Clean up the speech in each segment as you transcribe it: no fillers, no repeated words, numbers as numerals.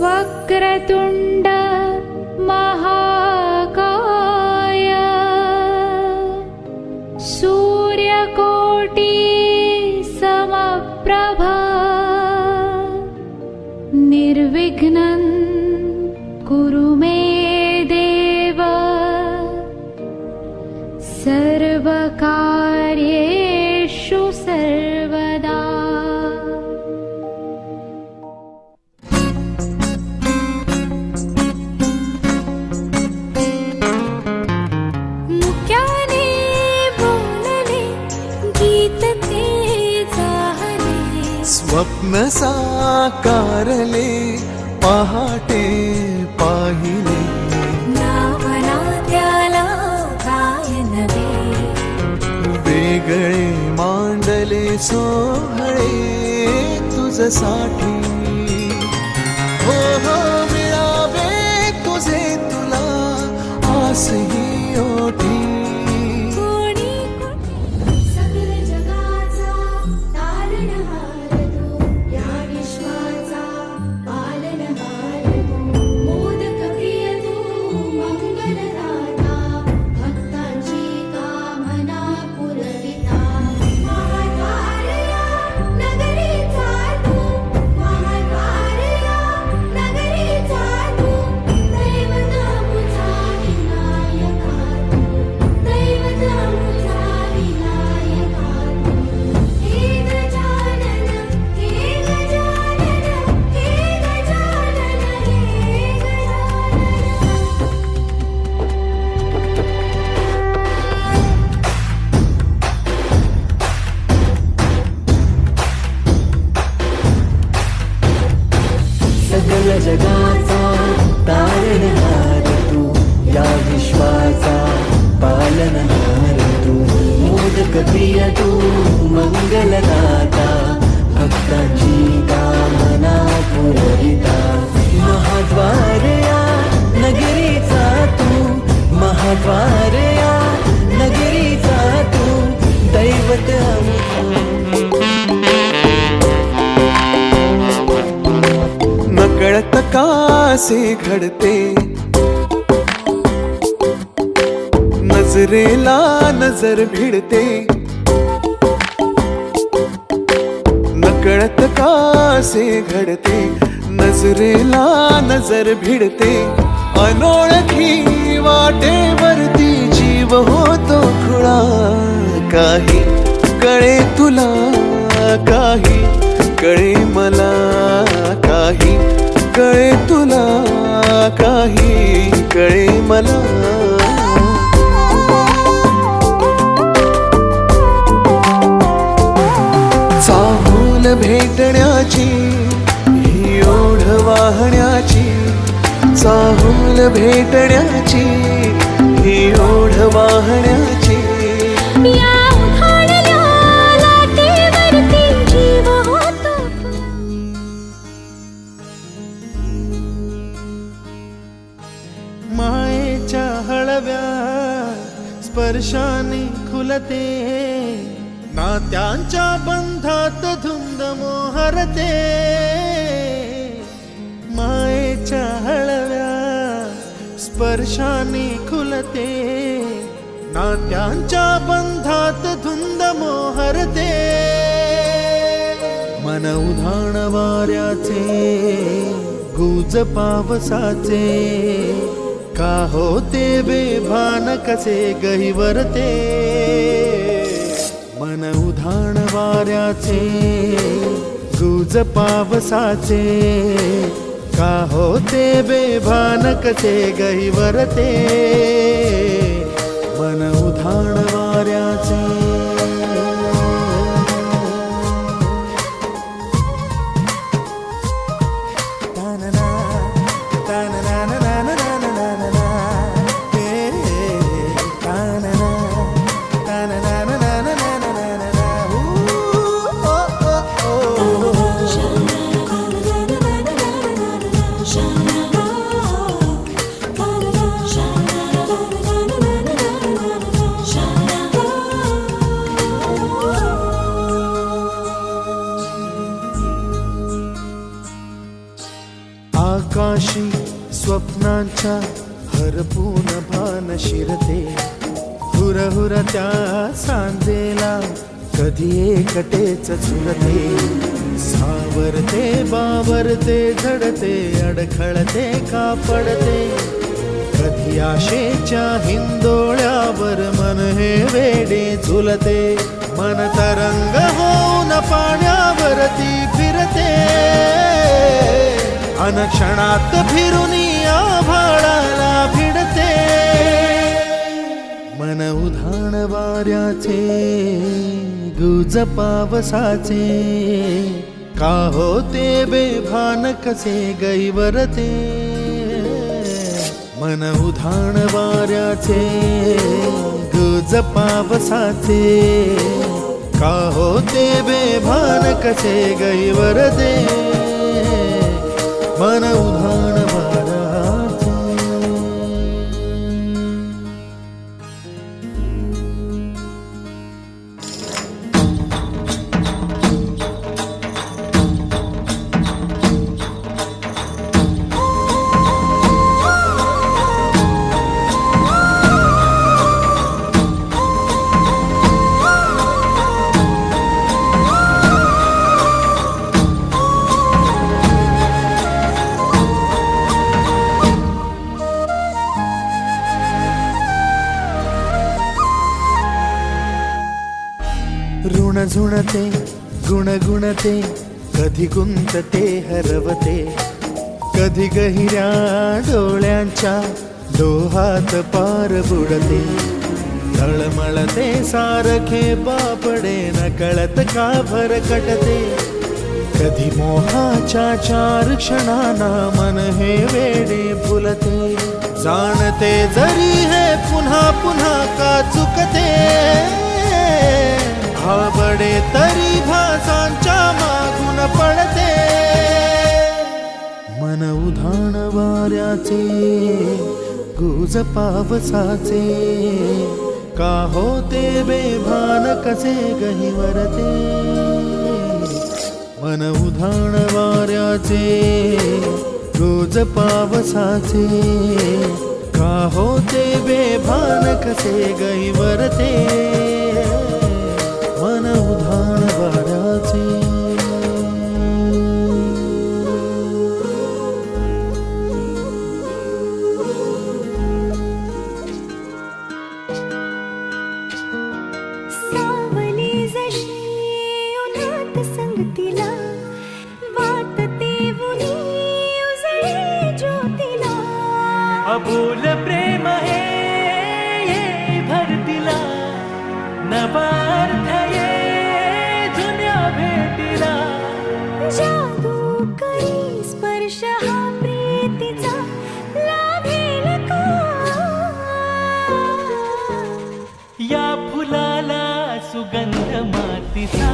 वक्रतुंड महाकाय सूर्यकोटि समप्रभा निर्विघ्नं कुरु मे देव सर्वकार्येषु सर्वदा। मुक्याने बोलले गीत ते चाहले, स्वप्न साकारले पहाटे पाहिले, नावना त्याला काय नवे, वेगळे मांडले सोहळे तुझसाठी। हो हो मिळावे तुझे तुला आसही ओठी, कोणी सकल जगाचा तारणहार तू, या विश्वाचा पालनहार तू, मोदक प्रिय तू, मंगलदाता, भक्तांची कामना पुरविता, महाद्वार या नगरीचा तू, महाद्वार या नगरीचा तू, दैवत आमचा विनायका तू, दैवत आमचा विनायका तू, हे गजानन हे गजानन हे गजानन हे सकल जगाचा तारणहार तू, या विश्वाचा पालनहार तू, मोदक प्रिय तू, मंगलदाता, भक्तांची कामना पुरविता, महाद्वार या नगरीचा तू, महाद्वार या नगरीचा तू, दैवत नकळत कासे घडते नजरेला नजर भिडते, नकळत कासे घडते नजरेला नजर भिडते, अनोळखी वाटेवरती जीव होतो खुळा, काही कळे तुला काही कळे मला, काही कळे तुला काही कळे मला। चाहूल भेटण्याची ही ओढ वाहण्याची, चाहूल भेटण्याची ही ओढ वाहण्याची, या उधाणल्या लाटेवरती जीव होतो मायेच्या हळव्या स्पर्शाने खुलते, नात्यांच्या बंधात धुंद मोहरते, मायेच्या हळव्या स्पर्शाने खुलते, नात्यांच्या बंधात धुंद मोहरते, मन उधाण वाऱ्याचे गुज पावसाचे, का होते बेभान कसे गहिवरते, मन उधाण वाऱ्याचे गुज पावसाचे, का होते बेभान कसे गहिवरते, मन उधाण वाऱ्याचे। Shine. आकाशी स्वप्नांच्या हरपून भान शिरते, हुरहुर त्या सांजेला कधी एकटेच झुरते, सावरते बावरते झडते अडखळते का पडते, कधी आशेच्या हिंदोळ्यावर मन हे वेडे झुलते, मन तरंग होऊन पाण्यावरती फिरते, अनक्षणात फिरून आभाळाला भिडते, मन उधाण वाऱ्याचे गुज पावसाचे, का होते बेभान कसे गैवरते, मन उधाण वाऱ्याचे गुज पावसाचे, का होते बेभान कसे गैवरते, मन उधाण वाऱ्याचे. ऋण झुणते गुणगुणते, कधी गुंतते हरवते, कधी गहिऱ्या डोळ्यांच्या डोहात पार बुडते, तळमळते सारखे बापडे नकळत का भरकटते, कधी मोहाच्या चार क्षणांना मन हे वेडे फुलते, जाणते जरी हे पुन्हा पुन्हा का चुकते, भाबडे तरी भासांच्या मागून पडते, मन उधाण वाऱ्याचे गुज पावसाचे, का होते बेभान कसे गहिवरते, मन उधाण वाऱ्याचे गुज पावसाचे, का होते बेभान कसे गहिवरते, मन उधाण वाऱ्याचे. सावली जशी उन्हात संगतीला, वाटते उनी उजळे ज्योतीला, अबोल प्रेम हे ये भरतीला, नवा अर्थ ये जुन्या भेटीला, जादू करी स्पर्श हा प्रीतीचा लाभेल का, या फुलाला सुगंध मातीचा,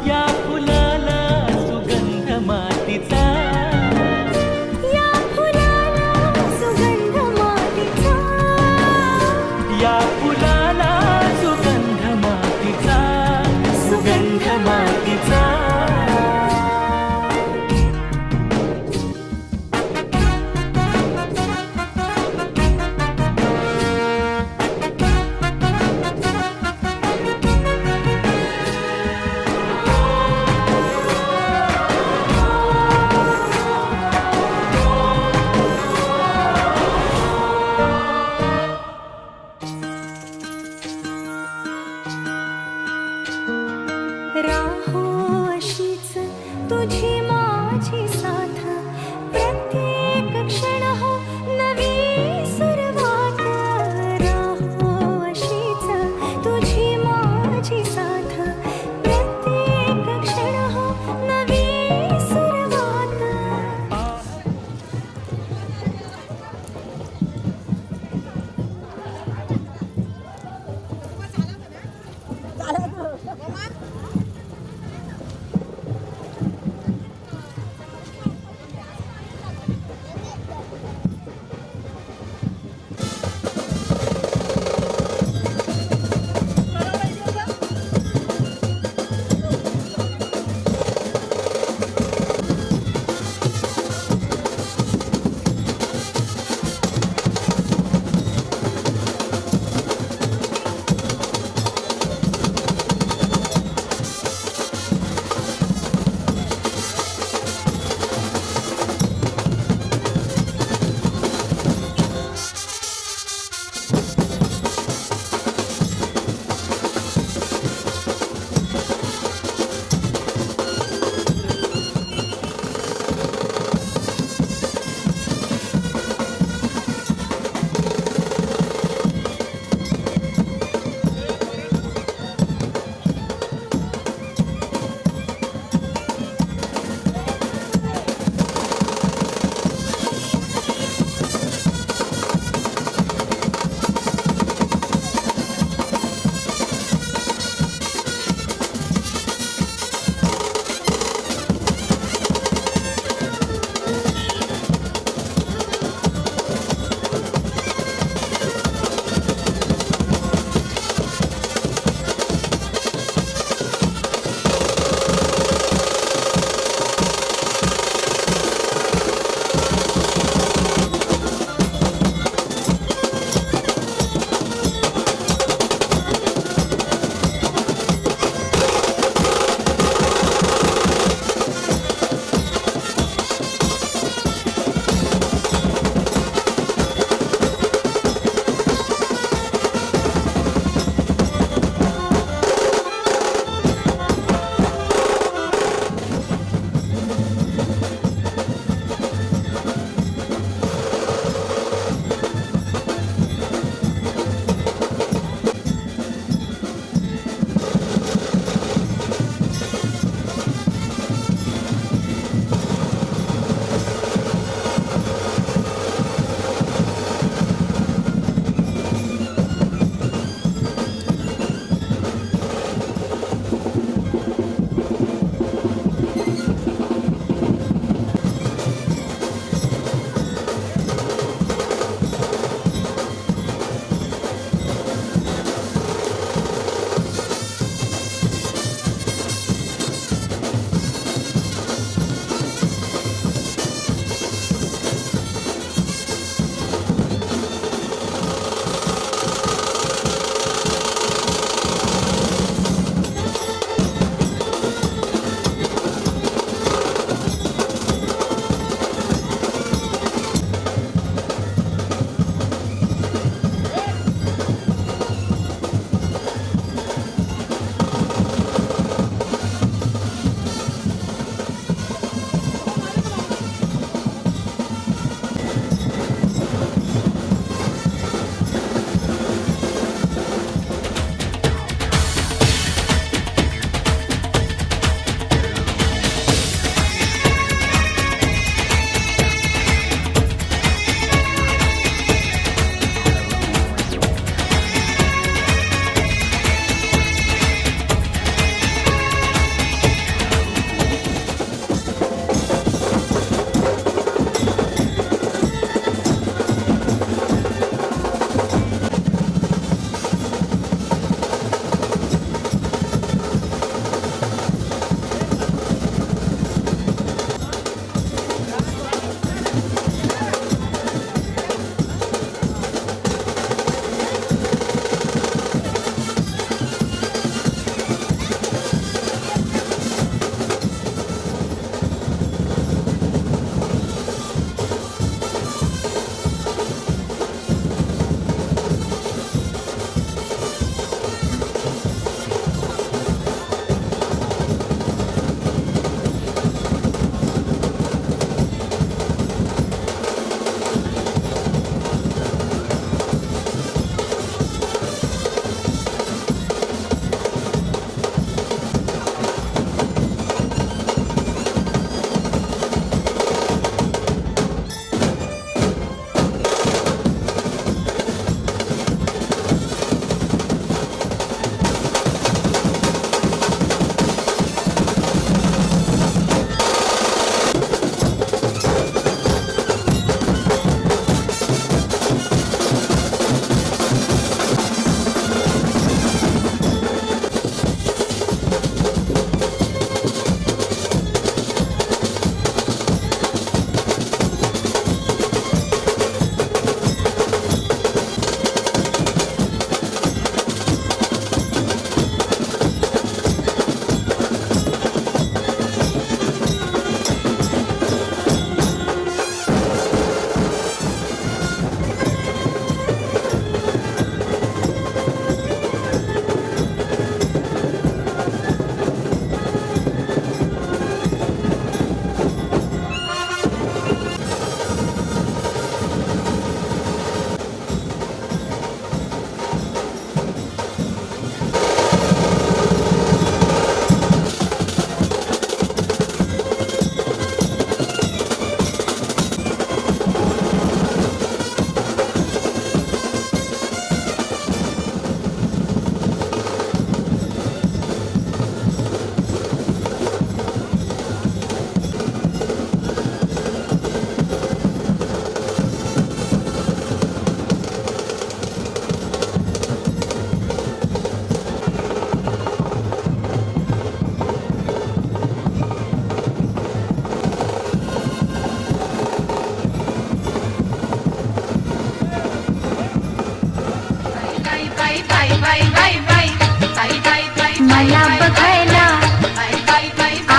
या फुलाला सुगंध मातीचा, या फुलाला सुगंध मातीचा, या फुलाला सुगंध मातीचा, सुगंध मातीचा. राहो अशीच तुझी माझी साथ, प्रत्येक क्षण हो नवी सुरुवात, राहो अशीच तुझी माझी साथ, प्रत्येक क्षण हो नवी सुरुवात.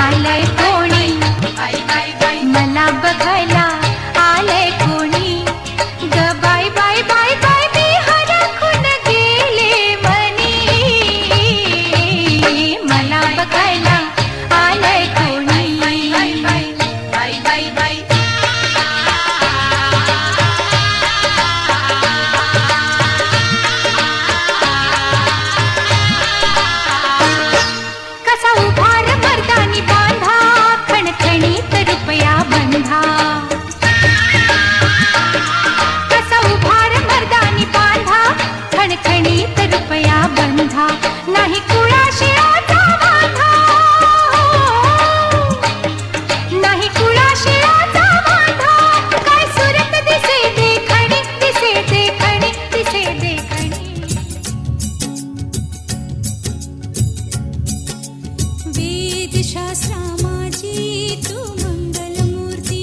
आलंय कोणी मला बघायला आलंय कोणी ग बाय बाय बाय बाय मी हरखून गेले मनी मला बघायला आलंय कोणी कसा उभार मर्दानी बांधा खणखणीत रुपया बंधा कसा उभार मर्दानी बांधा खणखणीत रुपया बंधा नाही कुळाशिळाचा बांधा नाही कुळाशिळाचा बांधा काय सुरत दिसे देखणी दिसे देखणी दिसे देखणी वेदशास्त्रा माझी तू मंगलमूर्ती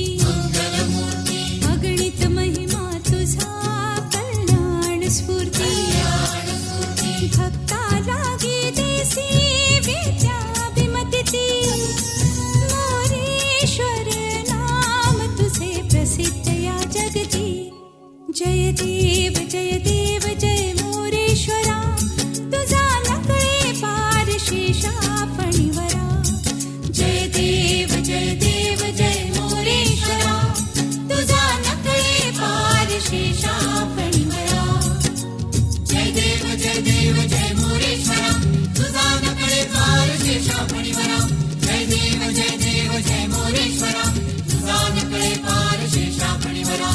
अगणित महिमा तुझा कल्याण स्फूर्ती भक्ता लागे देसी विद्याभिमती मोरेश्वर नाम तुझे प्रसिद्ध या जगती जय देव जय देव जय मोरेश्वरा तुझा नकळे पार शेषा फणीवरा जय देव जय मोरेश्वरा तुझा नकळे पार शेषा फणीवरा जय देव जय मोरेश्वरा तुझा नकळे पार शेषा फणीवरा जय देव जय मोरेश्वरा तुझा नकळे पार शेषा फणीवरा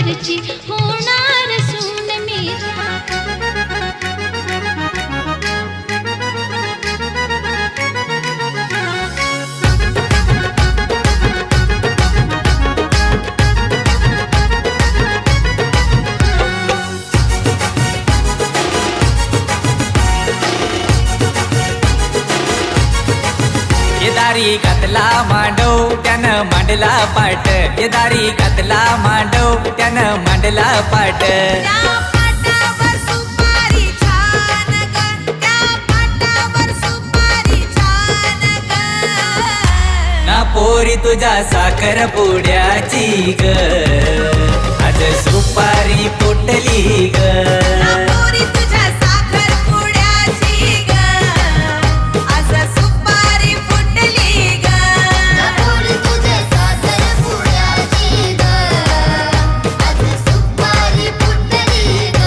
घरची होणार सून मी दारी घातला मांडव त्यानं मांडला पाट दारी घातला मांडव त्यानं मांडला पाट त्या पाटावर सुपारी छान ग त्या पाटावर सुपारी छान ग ना पोरी तुझ्या साखर पुड्याची ग आज सुपारी फुटली ग पोरी तुझ्या साखर पुड्याची ग आज सुपारी फुटली ग पोरी तुझ्या साखर पुड्याची ग आज सुपारी फुटली ग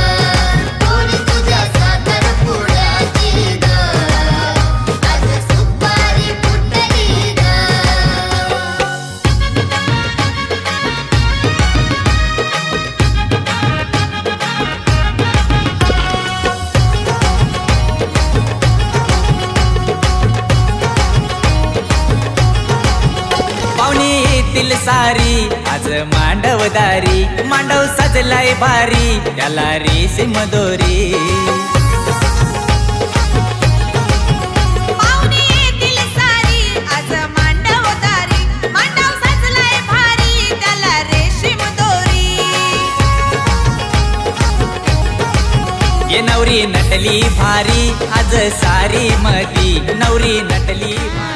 पोरी तुझ्या साखर पुड्याची ग आज सुपारी फुटली ग पाहुणी येतील सारी आज मांडवदारी मांडव सजलाय भारी त्याला रेशीम दोरी पाहुणी येतील सारी आज मांडवदारी मांडव सजलाय भारी त्याला रेशीम दोरी ये नवरी नटली भारी आज सारी मधी नवरी नटली भारी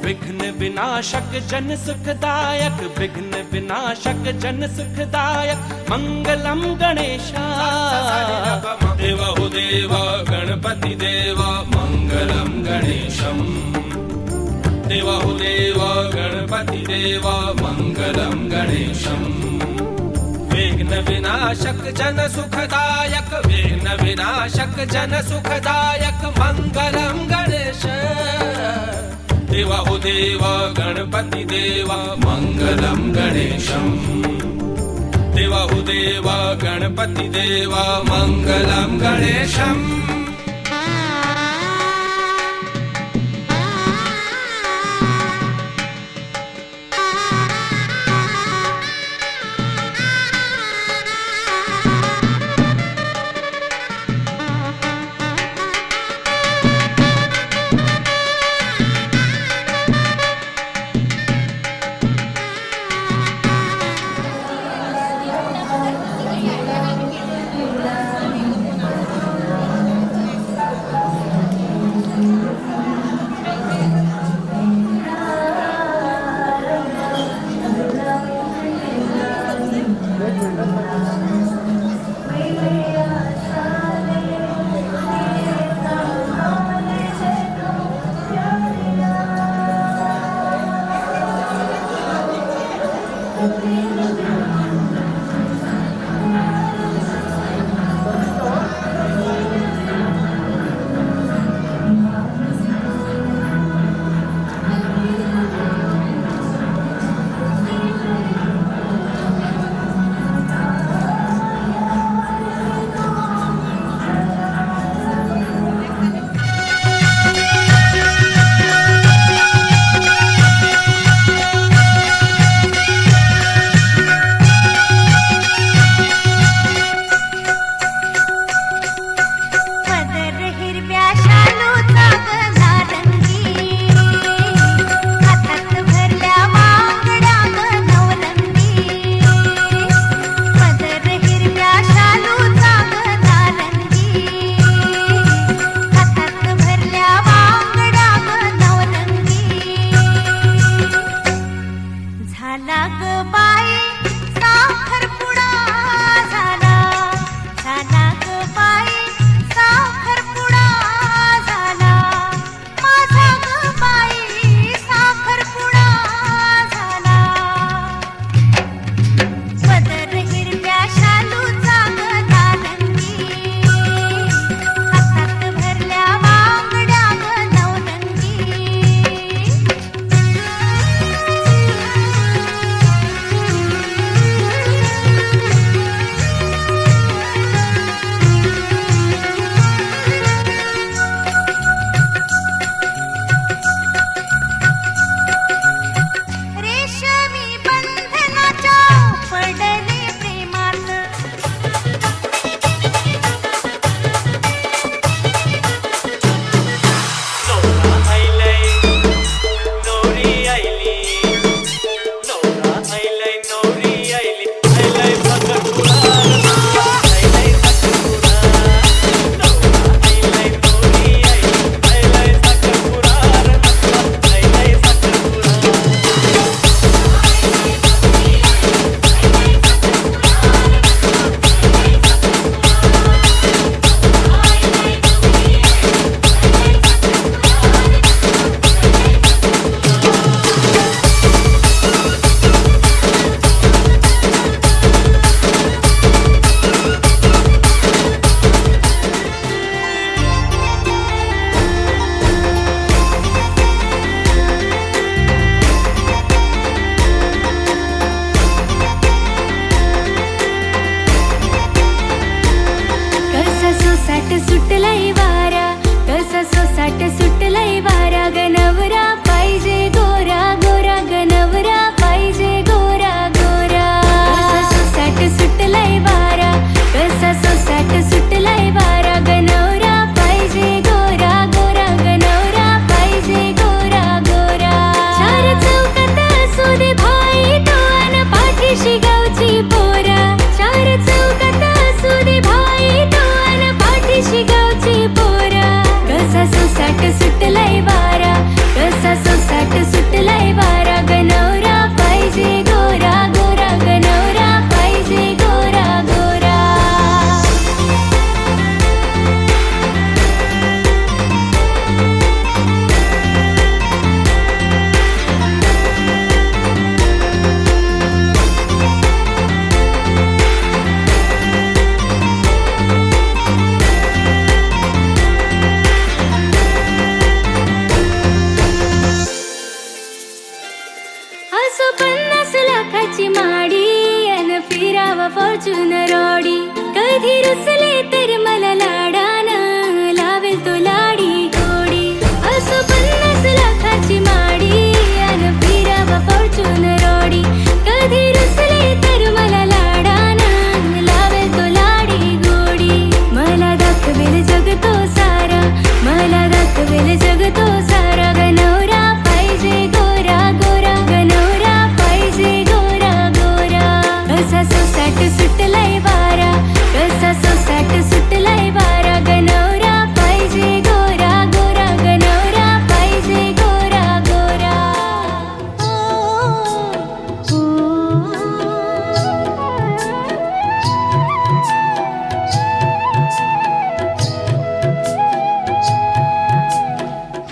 विघ्न विनाशक जन सुखदायक विघ्न विनाशक जन सुखदायक मंगलम गणेशा देवा हो देवा गणपति देवा मंगलम गणेशम देवा हो देवा गणपति देवा मंगलम गणेशम विघ्न विनाशक जन सुखदायक विघ्न विनाशक जन सुखदायक मंगलम गणेश देवा हो देवा गणपति देवा मंगलम गणेशम देवा हो देवा गणपति देवा मंगलम गणेशम सोसाट सुटलाय वारा ग नवरा पाहिजे गोरा गोरा ग नवरा पाहिजे गोरा गोरा कसा सोसाट सुटलाय वारा कसा सोसाट सुटलाय वारा ग नवरा पाहिजे गोरा गोरा ग नवरा पाहिजे गोरा गोरा चार चौकात असू दे भाई तो अन पाठीशी गावची पोरा चार चौकात असू दे भाई तो अन पाठीशी गावची पोरा कसा सोसाट सुटलाय वारा कसा सोसाट सुटलाय वारा ग नवरा पाहिजे गोरा गोरा ग नवरा पाहिजे गोरा गोरा असो 50 लाखाची माडी अन फिरावा फॉर्च्युनर ऑडी कधी रुसले तर मला लाडानं लावेल तो लाडी गोडी असो 50 लाखाची माडी अन फिरावा फॉर्च्युनर ऑडी कधी रुसले तर मला लाडानं लावेल तो लाडी गोडी मला दाखवेल जग तो सारा मला दाखवेल जग तो सारा ग नवरा पाहिजे गोरा गोरा ग नवरा पाहिजे गोरा गोरा कसा सोसाट सुटलाय वारा कसा सोसाट सुटलाय वारा ग नवरा पाहिजे गोरा गोरा ग नवरा पाहिजे गोरा गोरा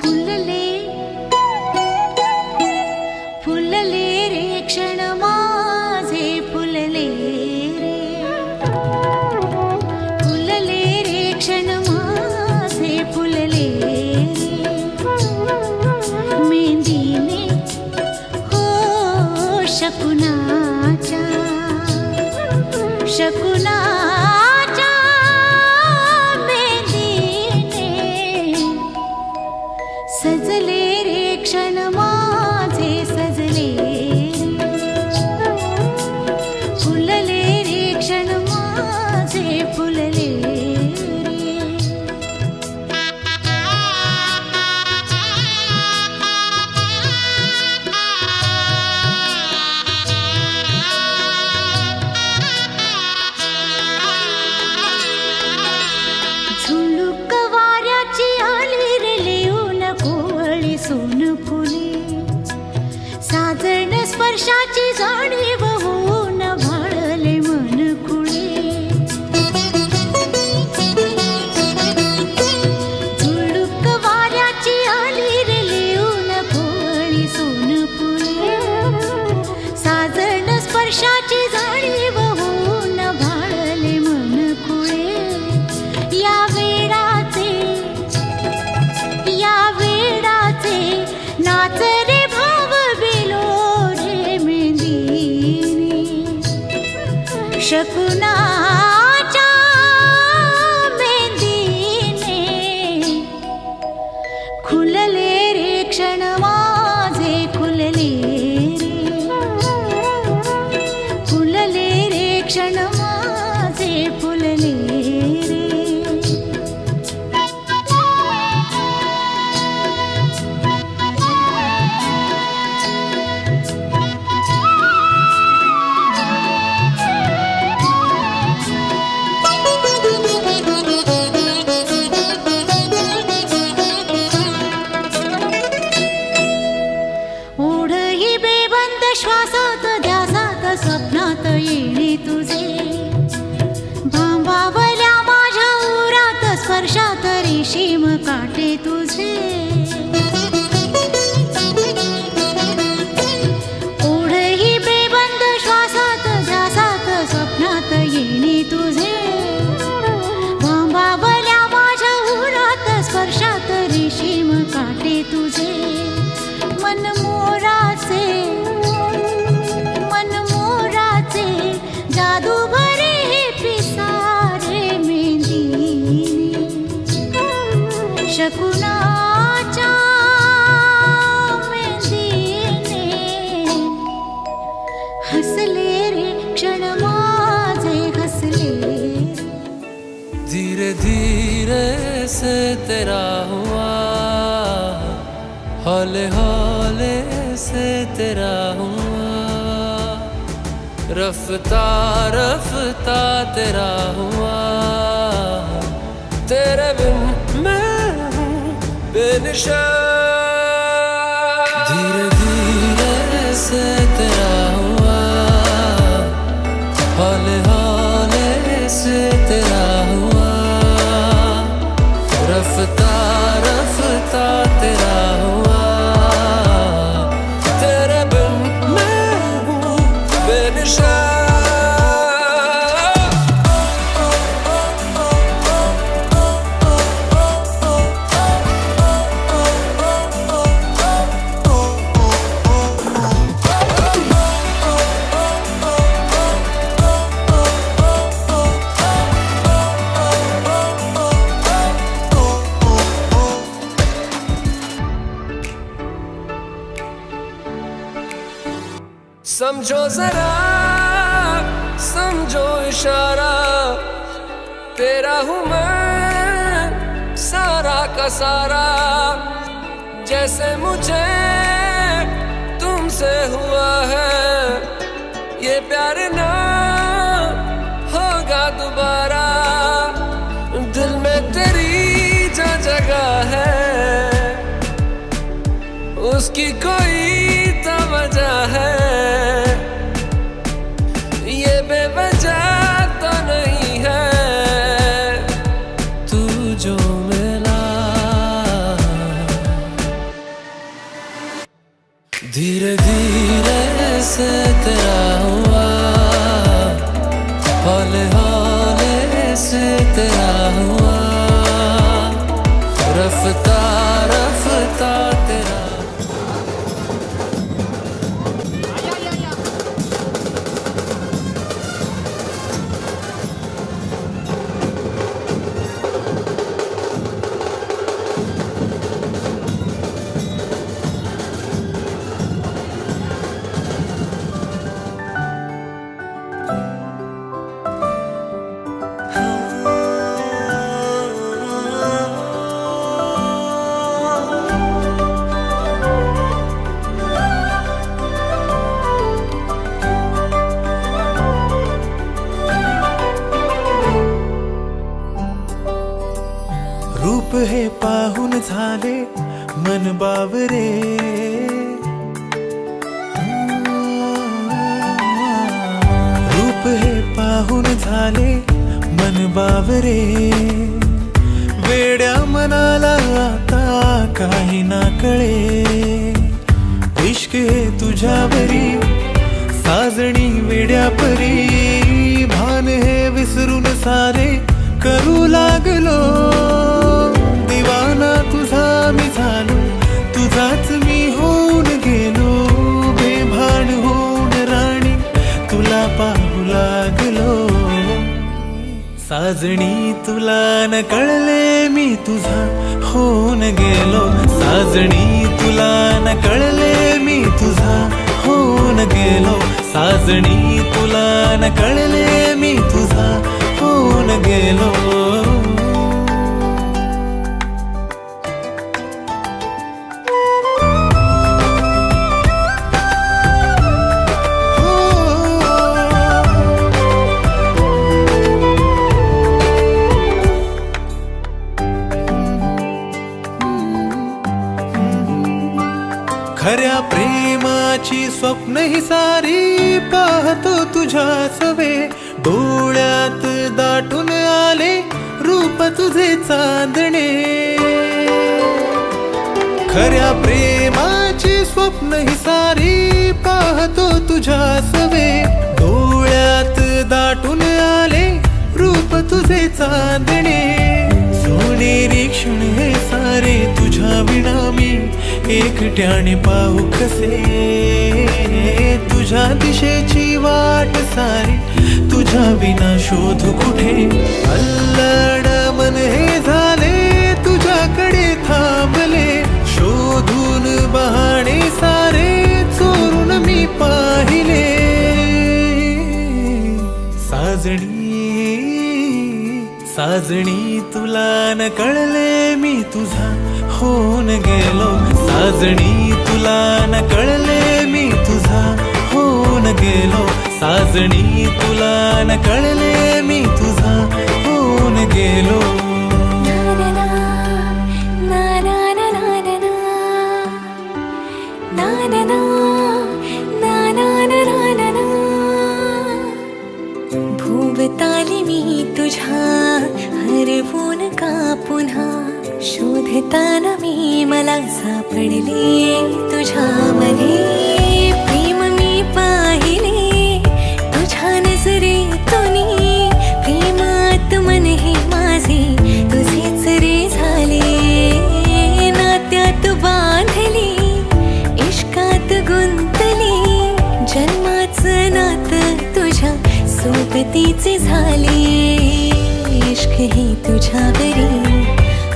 फुलले फुलले रे क्षण माझे फुलले रे फुलले रे क्षण माझे फुलले रे मेहंदीने हो शकुनाच्या शकुनाच्या मेहंदीने सजले रे क्षण माझे सजले रे फुलले रे क्षण माझे फुलले रे झुळूक वाऱ्याची आली रे लिहून कोवळी सोन फुले साजण स्पर्शाची जाणीव होऊन भाळले मन कुळे झुळूक वाऱ्याची आली रे लिहून कोवळी सोन फुले साजण स्पर्शाची जाणीव होऊन भाळले मन कुळे या वेडाचे नाच रे भाव बिलो रे मेहंदीने शकुनाच्या मेहंदीने खुलले रे क्षण माझे खुलले रे फुलले रे क्षण माझे फुलले रे ओढही बेबंद श्वासात ध्यासात स्वप्नात येणे तुझे भांबावल्या माझ्या उरात स्पर्शात रेशीम काटे तुझे ओढही बेबंद श्वासात ध्यासात स्वप्नात येणे तुझे भांबावल्या माझ्या उरात स्पर्शात रेशीम काटे तुझे मन मोराचे जादू भरे हे पिसारे मेहंदीने शकुना धीरे धीरे से तेरा हुआ, हौले हौले से तेरा हुआ, रफ्ता रफ्ता तेरा हुआ, तेरे बिन मैं हूँ बेनिशा। धीरे धीरे से तेरा हुआ, हौले हौले से तेरा हुआ, रफ्ता रफ्ता तेरा हुआ, तेरे बिन मैं हूँ बेनिशा। समझो जरा समझो इशारा, तेरा हूँ मैं सारा का सारा, जैसे मुझे तुमसे हुआ है ये प्यार ना होगा दोबारा। दिल में तेरी जो जगह है उसकी कोई तो वजह है, ये बेवजह तो नहीं है। तू जो मिला धीरे धीरे से तेरा हुआ, हौले हौले से तेरा हुआ, रफ्ता रफ्ता तेरा। रूप हे पाहून झाले मन बावरे, रूप हे पाहून झाले मन बावरे, वेड्या मनाला आता काही ना कळे, इश्क हे तुझ्यावरी साजणी वेड्या परी, भान हे विसरून सारे करू लागलो, दिवाना तुझा मी झालो, तुझाच मी होऊन गेलो, बेभान होऊन राणी तुला पाहू लागलो, साजणी तुला न कळले मी तुझा होऊन गेलो, साजणी तुला न कळले मी तुझा होऊन गेलो, साजणी तुला न कळले मी तुझा होऊन गेलो। खऱ्या प्रेमाची स्वप्न ही सारी पाहतो तुझ्या सवे, डोळ्यात दाटून आले रूप तुझे चांदणे, खऱ्या प्रेमाची स्वप्न ही सारी पाहतो तुझ्या सवे, डोळ्यात दाटून आले रूप तुझे चांदणे, सोनेरी क्षण हे सारे तुझ्या विना मी एकट्याने पाहू कसे, तुझ्या दिशेची वाट सारी तुझ्या विना शोधू कुठे, अल्लड मन हे झाले तुझ्याकडे थांबले, शोधून बहाणे सारे चोरून मी पाहिले, साजणी साजणी तुला न कळले मी तुझा होऊन गेलो साजणी तुला न कळले मी तुझा होऊन गेलो साजणी तुला न कळले मी तुझा होऊन गेलो भोवताली मी तुझ्या हरवून का पुन्हा शोधताना मी मला सापडले तुझ्यामध्ये प्रेम मी पाहिले तुझ्या नजरेतून प्रेमात मन हे माझे तुझेच रे झाले नात्यात बांधली इश्कात गुंतली जन्माचं नातं तुझ्या सोबतीचे झाले इश्क हे तुझ्यावरी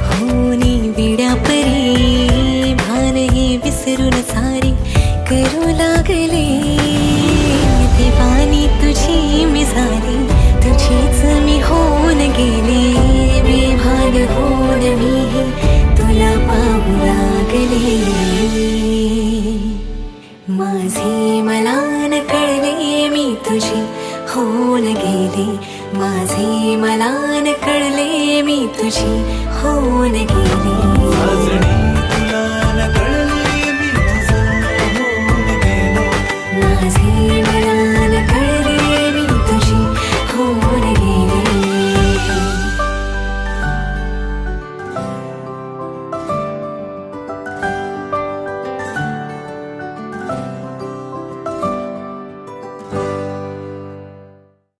होनी विड्यापरी भान हे विसरून सारी करू लागले दिवानी तुझी मी झाली तुझीच मी होऊन गेले बेभान होऊन मी तुला पाहू लागले माझे मला न कळले मी तुझी होऊन गेले माझे मला न कळले मी तुझी होऊन गेले साजणी